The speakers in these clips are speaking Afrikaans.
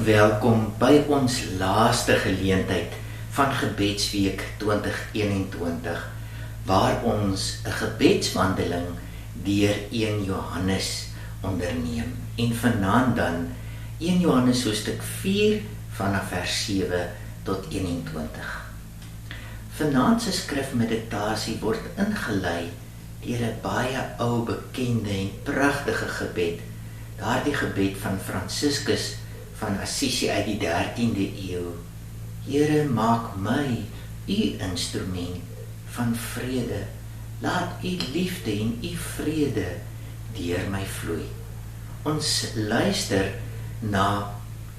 welkom by ons laaste geleentheid van Gebedsweek 2021, waar ons 'n gebedswandeling deur 1 Johannes onderneem. En vanaand dan 1 Johannes hoofstuk 4 vanaf vers 7 tot 21. Vanaand se skrifmeditasie word ingelei deur 'n baie ou, bekende en pragtige gebed, daardie gebed van Franciscus van Assisi uit die 13de eeu. Here, maak my u instrument van vrede, laat u liefde en u vrede deur my vloei. Ons luister na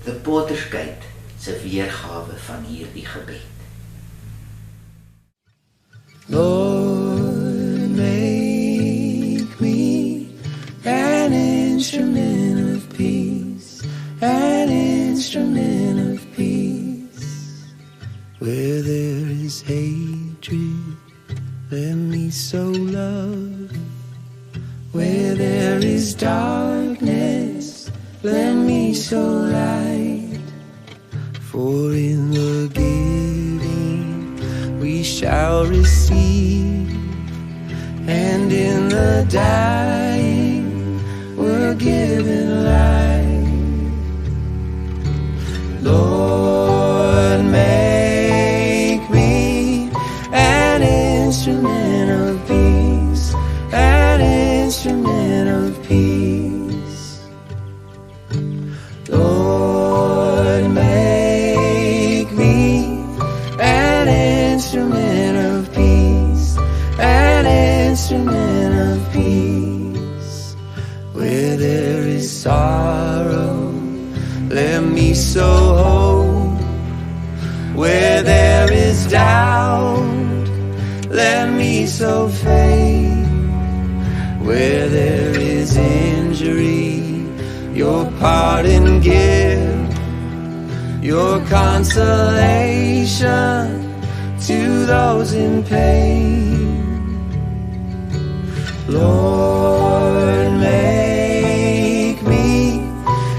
The Potter's Gate se weergawe van hierdie gebed. Lord, make me an instrument of peace, an instrument of peace. Where there is hatred, let me sow love. Where there is darkness, let me sow light. For in the giving we shall receive, and in the dying we're given life. Lord, make me an instrument of peace, an instrument of peace. Lord, make me an instrument of peace, an instrument of peace. Where there is sorrow, let me sow hope. Where there is doubt, let me sow faith. Where there is injury, your pardon give, your consolation to those in pain. Lord, make me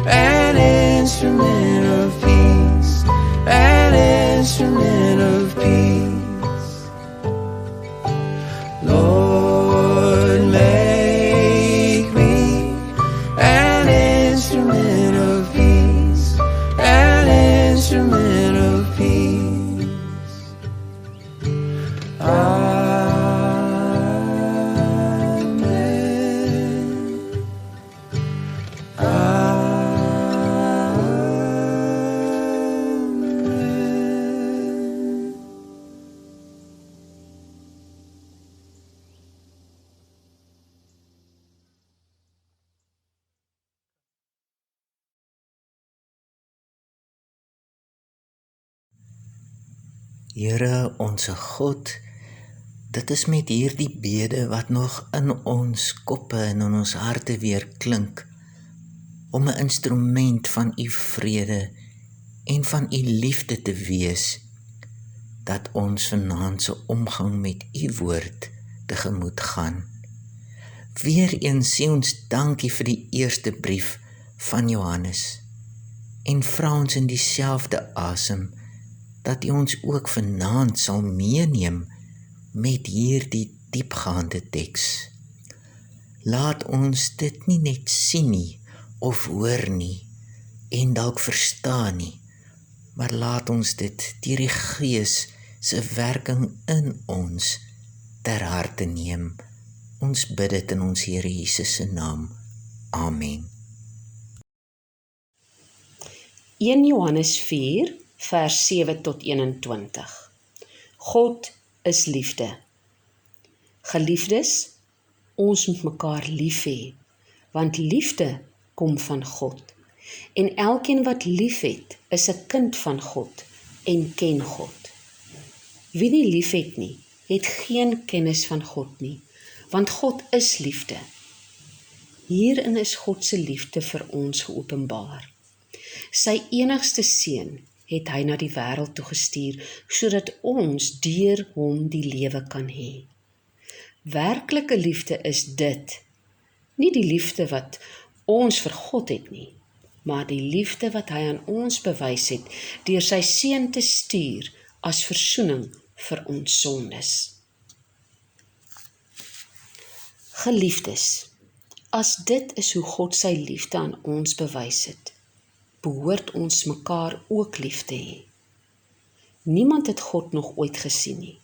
an instrument of peace, an instrument of peace. Lord, make me an instrument of peace, an instrument of peace. Here, onse God, dit is met hierdie bede wat nog in ons koppe en in ons harte weer klink, om 'n instrument van u vrede en van u liefde te wees, dat ons vanaand se omgang met u woord tegemoet gaan. Weereens sê ons dankie vir die eerste brief van Johannes en vra ons in dieselfde asem dat u ons ook vanaand sal meeneem met hierdie diepgaande teks. Laat ons dit nie net sien nie of hoor nie en dalk verstaan nie, maar laat ons dit deur die Gees se werking in ons ter harte neem. Ons bid dit in ons Here Jesus se naam. Amen. 1 Johannes 4 vers 7 tot 21. God is liefde. Geliefdes, ons moet mekaar lief hê, want liefde kom van God. En elkeen wat lief het, is 'n kind van God en ken God. Wie nie lief het nie, het geen kennis van God nie, want God is liefde. Hierin is God se liefde vir ons geopenbaar. Sy enigste seun het hy na die wêreld toe gestuur, sodat ons deur hom die lewe kan hê. Werklike liefde is dit, nie die liefde wat ons vir God het nie, maar die liefde wat hy aan ons bewys het, deur sy seun te stuur as versoening vir ons sondes. Geliefdes, as dit is hoe God sy liefde aan ons bewys het, behoort ons mekaar ook lief te hê. Niemand het God nog ooit gesien nie,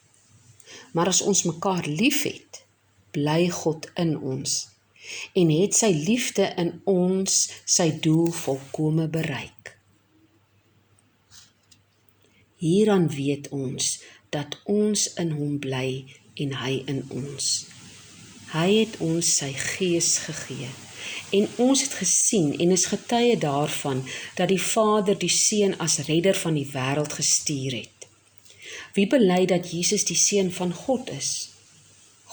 maar as ons mekaar lief het, bly God in ons, en het sy liefde in ons sy doel volkome bereik. Hieraan weet ons dat ons in hom bly en hy in ons. Hy het ons sy gees gegee, en ons het gesien en is getuie daarvan dat die Vader die Seun as redder van die wêreld gestuur het. Wie bely dat Jesus die Seun van God is?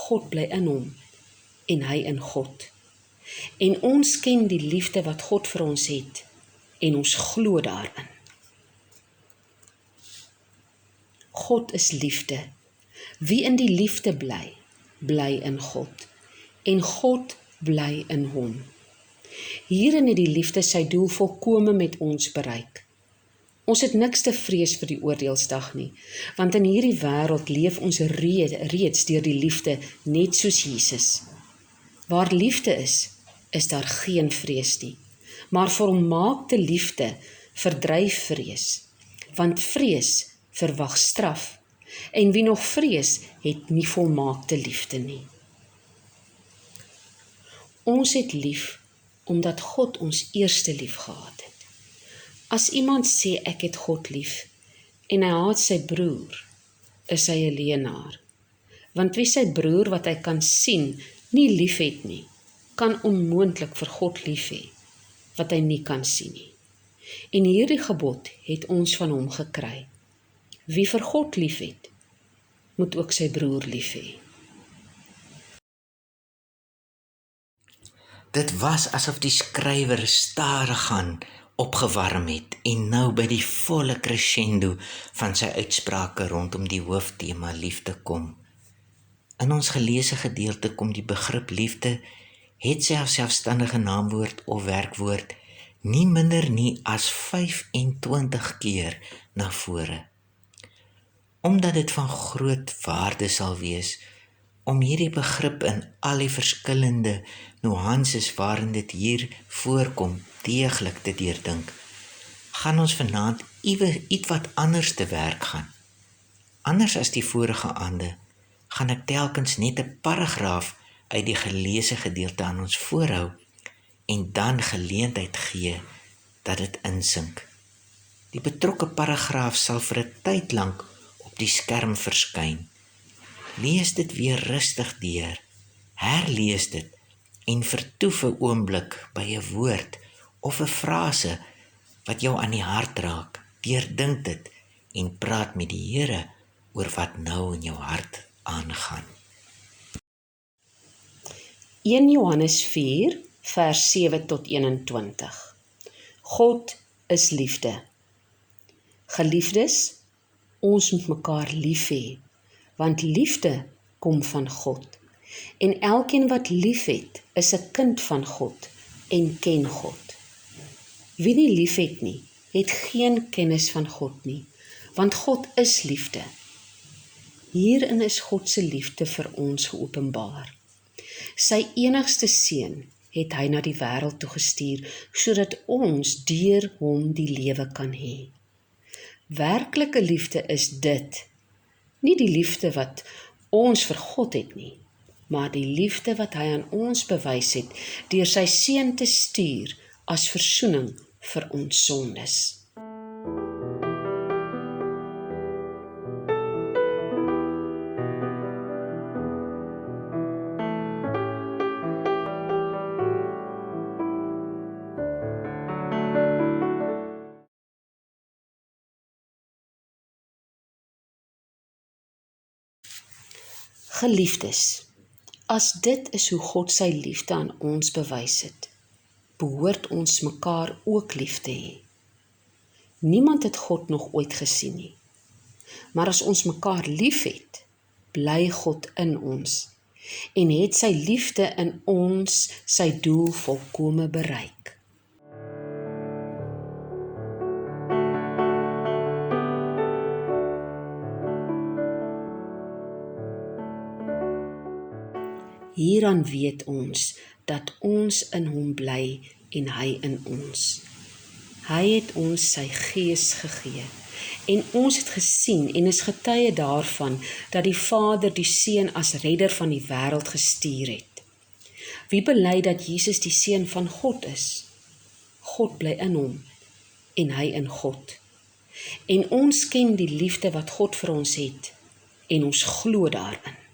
God bly in hom, en hy in God. En ons ken die liefde wat God vir ons het, en ons glo daarin. God is liefde. Wie in die liefde bly, bly in God, en God bly in hom. Hierin het die liefde sy doel volkome met ons bereik. Ons het niks te vrees vir die oordeelsdag nie, want in hierdie wêreld leef ons reeds deur die liefde net soos Jesus. Waar liefde is daar geen vrees nie, maar volmaakte liefde verdryf vrees, want vrees verwag straf, en wie nog vrees, het nie volmaakte liefde nie. Ons het lief, omdat God ons eerste lief gehad het. As iemand sê ek het God lief, en hy haat sy broer, is hy 'n leienaar. Want wie sy broer wat hy kan sien, nie lief het nie, kan onmoontlik vir God lief hê, wat hy nie kan sien nie. En hierdie gebod het ons van hom gekry. Wie vir God lief het, moet ook sy broer lief hê. Dit was asof die skrywer stadig aan opgewarm het en nou by die volle crescendo van sy uitsprake rondom die hooftema liefde kom. In ons geleesde gedeelte kom die begrip liefde, het sy as selfstandige naamwoord of werkwoord, nie minder nie as 25 keer na vore. Omdat dit van groot waarde sal wees, om hierdie begrip in al die verskillende nuances waarin dit hier voorkom, deeglik te deurdink, gaan ons vanaand iets wat anders te werk gaan. Anders as die vorige aande, gaan ek telkens net 'n paragraaf uit die geleesde gedeelte aan ons voorhou en dan geleentheid gee dat dit insink. Die betrokke paragraaf sal vir 'n tyd lank op die skerm verskyn. Lees dit weer rustig deur, herlees dit en vertoef 'n oomblik by 'n woord of 'n frase wat jou aan die hart raak. Deurdink dit en praat met die Here oor wat nou in jou hart aangaan. 1 Johannes 4, vers 7 tot 21. God is liefde. Geliefdes, ons moet mekaar lief hê, want liefde kom van God. En elkeen wat lief het, is 'n kind van God en ken God. Wie nie lief het nie, het geen kennis van God nie, want God is liefde. Hierin is God se liefde vir ons geopenbaar. Sy enigste seun het hy na die wêreld toe gestuur, sodat ons deur hom die lewe kan hê. Werklike liefde is dit, nie die liefde wat ons vir God het nie, maar die liefde wat hy aan ons bewys het, deur sy seun te stuur as versoening vir ons sondes. Geliefdes, as dit is hoe God sy liefde aan ons bewys het, behoort ons mekaar ook lief te hê. Niemand het God nog ooit gesien nie, maar as ons mekaar lief het, bly God in ons, en het sy liefde in ons sy doel volkome bereik. Hieraan weet ons dat ons in hom bly en hy in ons. Hy het ons sy gees gegee en ons het gesien en is getuie daarvan dat die Vader die Seun as redder van die wêreld gestuur het. Wie bely dat Jesus die Seun van God is? God bly in hom en hy in God. En ons ken die liefde wat God vir ons het en ons glo daarin.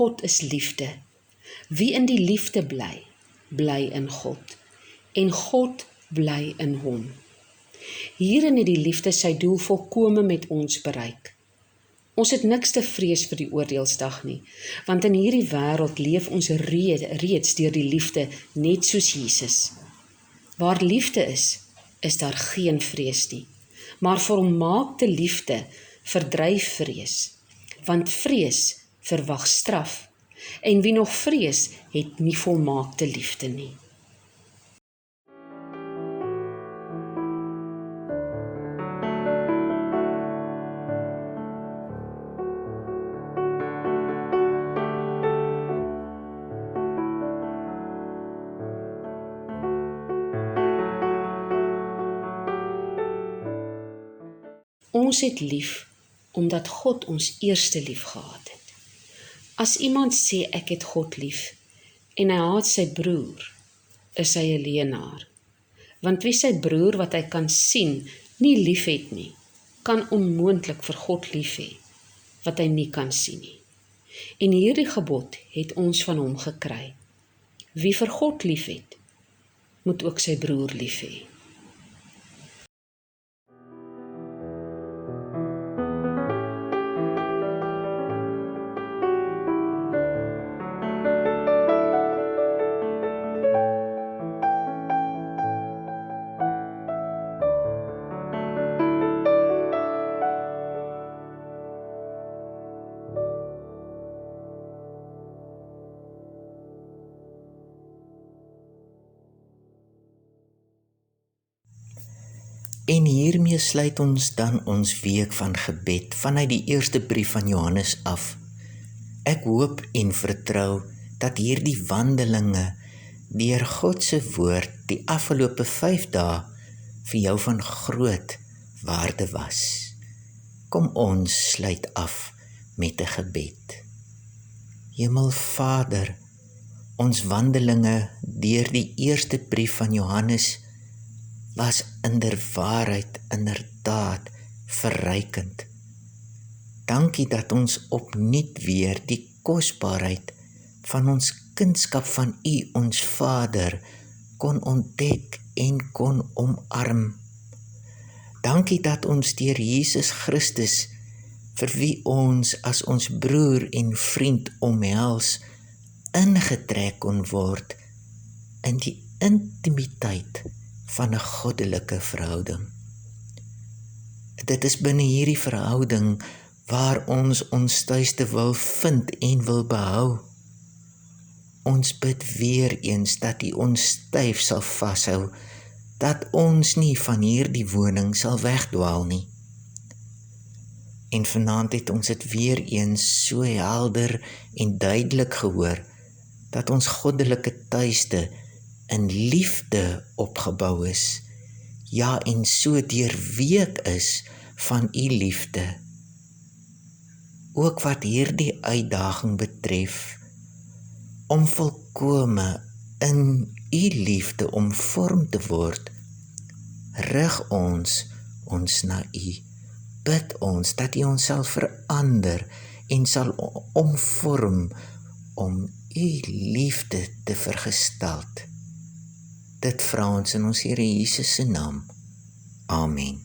God is liefde. Wie in die liefde bly, bly in God. En God bly in hom. Hierin het die liefde sy doel volkome met ons bereik. Ons het niks te vrees vir die oordeelsdag nie, want in hierdie wêreld leef ons reeds deur die liefde net soos Jesus. Waar liefde is daar geen vrees nie. Maar volmaakte liefde verdryf vrees, want vrees verwag straf, en wie nog vrees, het nie volmaakte liefde nie. Ons het lief, omdat God ons eerste lief gehad het. As iemand sê ek het God lief, en hy haat sy broer, is hy 'n leienaar. Want wie sy broer wat hy kan sien, nie lief het nie, kan onmoontlik vir God lief hê, wat hy nie kan sien nie. En hierdie gebod het ons van hom gekry. Wie vir God lief het, moet ook sy broer lief hê. En hiermee sluit ons dan ons week van gebed vanuit die eerste brief van Johannes af. Ek hoop en vertrou dat hierdie wandelinge deur God se woord die afgelope 5 dae vir jou van groot waarde was. Kom ons sluit af met 'n gebed. Hemelvader, ons wandelinge deur die eerste brief van Johannes was inderdaad verrykend. Dankie dat ons opnuut weer die kosbaarheid van ons kindskap van U, ons Vader, kon ontdek en kon omarm. Dankie dat ons deur Jesus Christus, vir wie ons as ons broer en vriend omhels, ingetrek kon word in die intimiteit van 'n goddelike verhouding. Dit is binne hierdie verhouding waar ons ons tuiste wil vind en wil behou. Ons bid weer eens dat U ons styf sal vashou, dat ons nie van hierdie woning sal wegdwaal nie. En vanaand het ons dit weer eens so helder en duidelik gehoor, dat ons goddelike tuiste in liefde opgebou is, ja en so deurweek is van U liefde. Ook wat hierdie uitdaging betref, om volkome in U liefde omvorm te word, rig ons na U. Bid ons dat U ons sal verander en sal omvorm om U liefde te vergestalt. Dit vra ons in ons Here Jesus se naam. Amen.